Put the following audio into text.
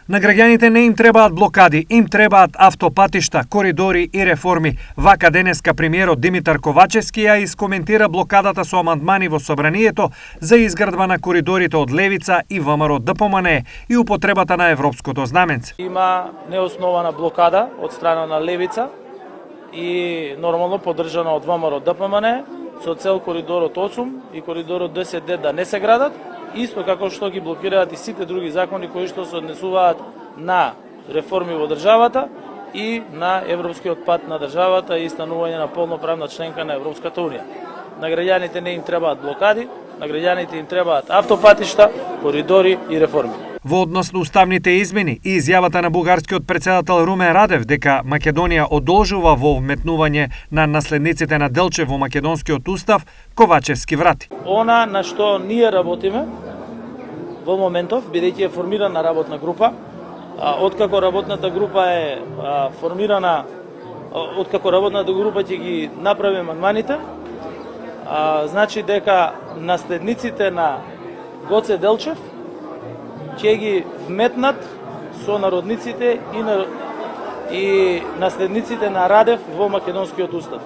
На граѓаните не им требаат блокади, им требаат автопатишта, коридори и реформи. Вака денеска премиерот Димитар Ковачевски ја искоментира блокадата со амандмани во собранието за изградба на коридорите од Левица и ВМРО ДПМН и употребата на европското знаменце. Има неоснована блокада од страна на Левица и нормално поддржана од ВМРО ДПМН со цел коридорот 8 и коридорот 10D да не се градат, исто како што ги блокираат и сите други закони кои што се однесуваат на реформи во државата и на европскиот пат на државата и станување на полноправна членка на Европската унија. На граѓаните не им требаат блокади, на граѓаните им требаат автопатишта, коридори и реформи. Во однос на уставните измени и изјавата на бугарскиот претседател Румен Радев дека Македонија одолжува во вметнување на наследниците на Делчев во македонскиот устав, Ковачевски врати. Она на што ние работиме во моментов, бидејќи е формирана работна група, откако работната група е формирана, откако работната група ќе ги направи амандманите, значи дека наследниците на Гоце Делчев ќе ги вметнат со народниците и наследниците на Радев во македонскиот устав.